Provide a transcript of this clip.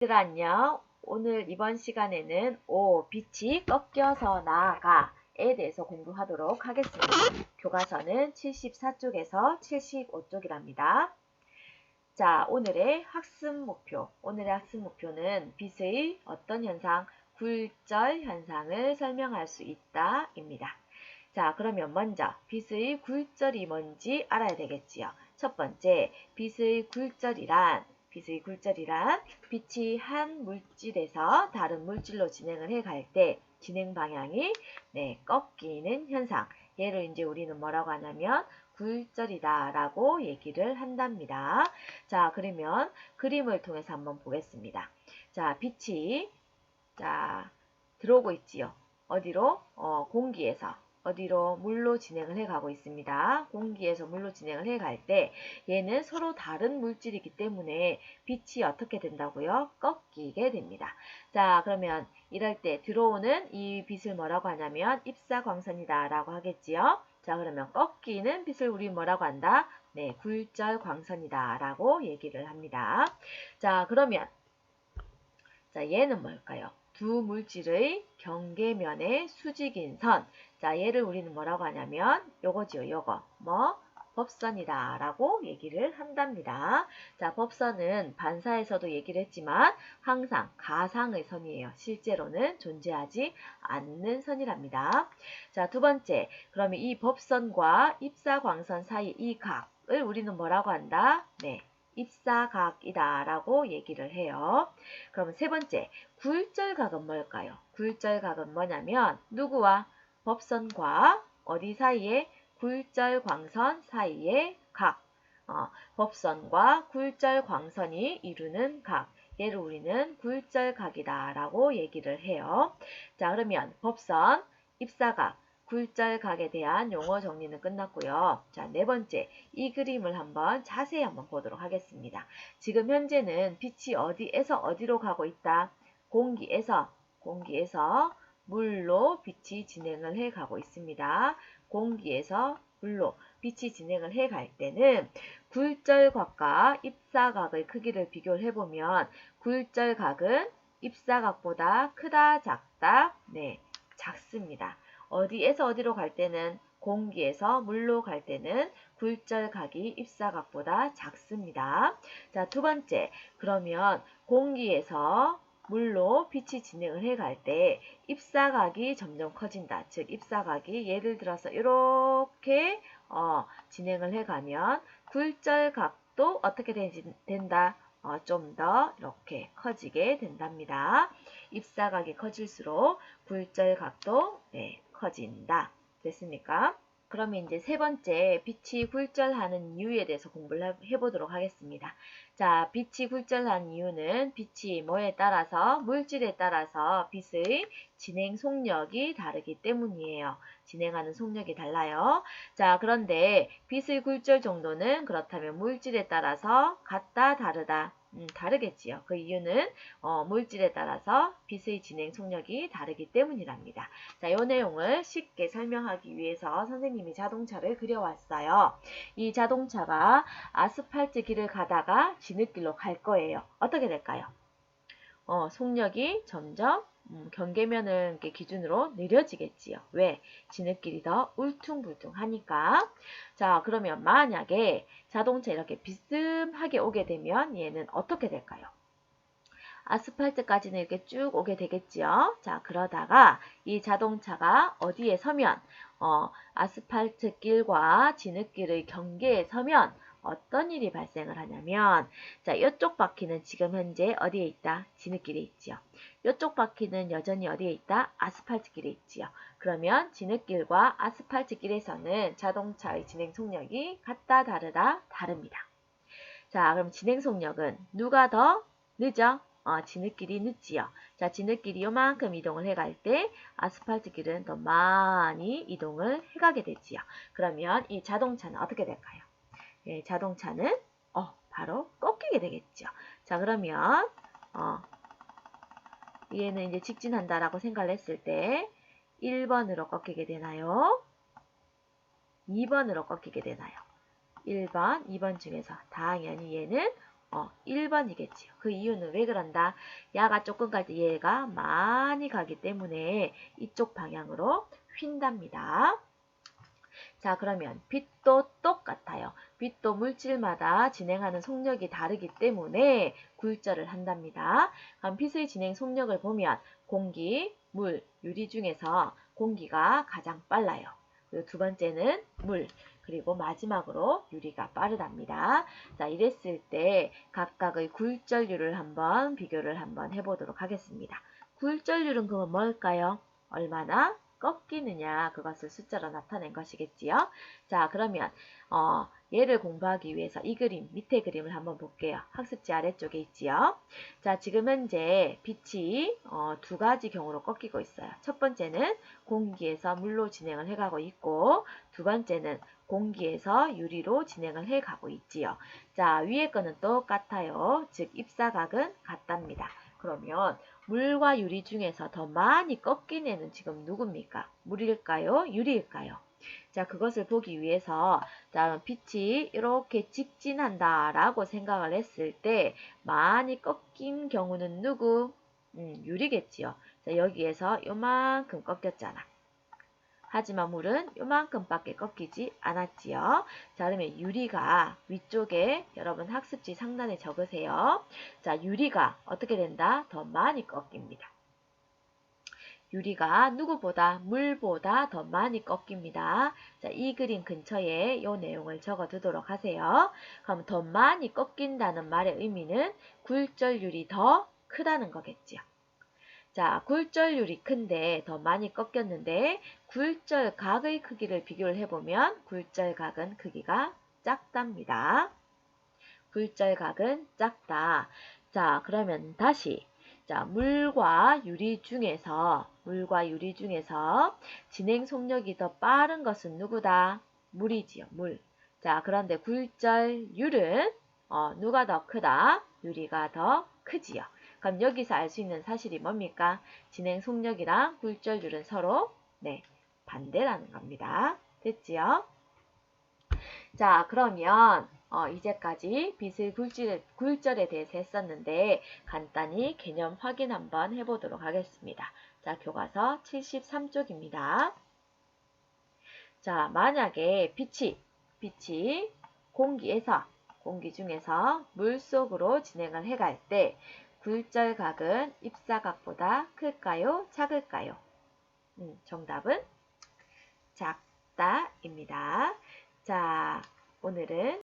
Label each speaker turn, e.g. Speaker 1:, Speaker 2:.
Speaker 1: 얘들아 안녕. 오늘 이번 시간에는 빛이 꺾여서 나가에 대해서 공부하도록 하겠습니다. 교과서는 74쪽에서 75쪽이랍니다. 자, 오늘의 학습 목표는 빛의 어떤 현상, 굴절 현상을 설명할 수 있다 입니다. 자, 그러면 먼저 빛의 굴절이 뭔지 알아야 되겠지요. 첫 번째, 빛의 굴절이란 빛이 한 물질에서 다른 물질로 진행을 해갈 때 진행 방향이 꺾이는 현상. 얘를 이제 우리는 뭐라고 하냐면 굴절이다 라고 얘기를 한답니다. 자, 그러면 그림을 통해서 한번 보겠습니다. 자, 빛이 들어오고 있지요. 어디로? 공기에서. 어디로? 물로 진행을 해가고 있습니다. 공기에서 물로 진행을 해갈 때 얘는 서로 다른 물질이기 때문에 빛이 어떻게 된다고요? 꺾이게 됩니다. 자, 그러면 이럴 때 들어오는 이 빛을 뭐라고 하냐면 입사광선이다 라고 하겠지요. 자, 그러면 꺾이는 빛을 우리 뭐라고 한다? 굴절광선이다 라고 얘기를 합니다. 자, 그러면 얘는 뭘까요? 두 물질의 경계면의 수직인 선. 자, 얘를 우리는 뭐라고 하냐면 요거지요. 요거. 법선이다 라고 얘기를 한답니다. 자, 법선은 반사에서도 얘기를 했지만 항상 가상의 선이에요. 실제로는 존재하지 않는 선이랍니다. 자, 두 번째. 그러면 이 법선과 입사광선 사이 이 각을 우리는 뭐라고 한다? 입사각이다 라고 얘기를 해요. 그러면 세 번째, 굴절각은 뭘까요? 굴절각은 뭐냐면 누구와? 법선과 어디 사이에? 굴절광선 사이의 각. 법선과 굴절광선이 이루는 각. 얘를 우리는 굴절각이다 라고 얘기를 해요. 자, 그러면 법선, 입사각, 굴절각에 대한 용어 정리는 끝났고요. 자, 네 번째, 이 그림을 한번 자세히 한번 보도록 하겠습니다. 지금 현재는 빛이 어디에서 어디로 가고 있다? 공기에서 물로 빛이 진행을 해 가고 있습니다. 공기에서 물로 빛이 진행을 해 갈 때는 굴절각과 입사각의 크기를 비교를 해보면 굴절각은 입사각보다 크다, 작다? 작습니다. 어디에서 어디로 갈 때는 공기에서 물로 갈 때는 굴절각이 입사각보다 작습니다. 자, 두 번째, 그러면 공기에서 물로 빛이 진행을 해갈 때 입사각이 점점 커진다. 즉 입사각이 예를 들어서 이렇게 진행을 해가면 굴절각도 어떻게 된다? 좀 더 이렇게 커지게 된답니다. 입사각이 커질수록 굴절각도 커진다. 됐습니까? 그러면 이제 세 번째, 빛이 굴절하는 이유에 대해서 공부를 해보도록 하겠습니다. 자, 빛이 굴절하는 이유는 빛이 뭐에 따라서, 물질에 따라서 빛의 진행 속력이 다르기 때문이에요. 진행하는 속력이 달라요. 자, 그런데 빛의 굴절 정도는 그렇다면 물질에 따라서 같다, 다르다? 다르겠지요. 그 이유는 물질에 따라서 빛의 진행 속력이 다르기 때문이랍니다. 자, 이 내용을 쉽게 설명하기 위해서 선생님이 자동차를 그려왔어요. 이 자동차가 아스팔트 길을 가다가 진흙길로 갈 거예요. 어떻게 될까요? 속력이 점점 경계면을 기준으로 느려지겠지요. 왜? 진흙길이 더 울퉁불퉁하니까. 자, 그러면 만약에 자동차 이렇게 비스듬하게 오게 되면 얘는 어떻게 될까요? 아스팔트까지는 이렇게 쭉 오게 되겠지요. 자, 그러다가 이 자동차가 어디에 서면 아스팔트 길과 진흙길의 경계에 서면 어떤 일이 발생을 하냐면 자, 이쪽 바퀴는 지금 현재 어디에 있다? 진흙길에 있지요. 이쪽 바퀴는 여전히 어디에 있다? 아스팔트 길에 있지요. 그러면 진흙길과 아스팔트 길에서는 자동차의 진행 속력이 같다, 다르다? 다릅니다. 자, 그럼 진행 속력은 누가 더 늦어? 진흙길이 늦지요. 자, 진흙길이 요만큼 이동을 해갈 때 아스팔트 길은 더 많이 이동을 해가게 되지요. 그러면 이 자동차는 어떻게 될까요? 자동차는 바로 꺾이게 되겠죠. 자, 그러면 얘는 이제 직진한다라고 생각을 했을 때 1번으로 꺾이게 되나요? 2번으로 꺾이게 되나요? 1번, 2번 중에서 당연히 얘는 1번이겠지요. 그 이유는 왜 그런다? 야가 조금 갈 때 얘가 많이 가기 때문에 이쪽 방향으로 휜답니다. 자, 그러면 빛도 똑같아요. 빛도 물질마다 진행하는 속력이 다르기 때문에 굴절을 한답니다. 그럼 빛의 진행 속력을 보면 공기, 물, 유리 중에서 공기가 가장 빨라요. 그리고 두 번째는 물, 그리고 마지막으로 유리가 빠르답니다. 자, 이랬을 때 각각의 굴절률을 한번 비교를 한번 해보도록 하겠습니다. 굴절률은 그건 뭘까요? 얼마나 꺾이느냐, 그것을 숫자로 나타낸 것이겠지요. 자, 그러면 얘를 공부하기 위해서 이 그림, 밑에 그림을 한번 볼게요. 학습지 아래쪽에 있지요. 자, 지금 현재 빛이 두 가지 경우로 꺾이고 있어요. 첫 번째는 공기에서 물로 진행을 해가고 있고, 두 번째는 공기에서 유리로 진행을 해가고 있지요. 자, 위에 거는 똑같아요. 즉 입사각은 같답니다. 그러면 물과 유리 중에서 더 많이 꺾인 애는 지금 누굽니까? 물일까요? 유리일까요? 자, 그것을 보기 위해서 자, 빛이 이렇게 직진한다 라고 생각을 했을 때 많이 꺾인 경우는 누구? 유리겠지요. 자, 여기에서 요만큼 꺾였잖아. 하지만 물은 요만큼밖에 꺾이지 않았지요. 자, 그러면 유리가 위쪽에 여러분 학습지 상단에 적으세요. 자, 유리가 어떻게 된다? 더 많이 꺾입니다. 유리가 누구보다 물보다 더 많이 꺾입니다. 자, 이 그림 근처에 이 내용을 적어 두도록 하세요. 그럼 더 많이 꺾인다는 말의 의미는 굴절률이 더 크다는 거겠지요. 자, 굴절률이 큰데 더 많이 꺾였는데 굴절각의 크기를 비교를 해보면 굴절각은 크기가 작답니다. 굴절각은 작다. 자, 그러면 다시 자, 물과 유리 중에서 진행 속력이 더 빠른 것은 누구다? 물이지요, 물. 자, 그런데 굴절률은 누가 더 크다? 유리가 더 크지요. 그럼 여기서 알 수 있는 사실이 뭡니까? 진행 속력이랑 굴절률은 서로 반대라는 겁니다. 됐지요? 자, 그러면 이제까지 빛의 굴절에 대해서 했었는데 간단히 개념 확인 한번 해보도록 하겠습니다. 자, 교과서 73쪽입니다. 자, 만약에 빛이 공기 중에서 물속으로 진행을 해갈 때 굴절각은 입사각보다 클까요? 작을까요? 정답은 작다입니다. 자, 오늘은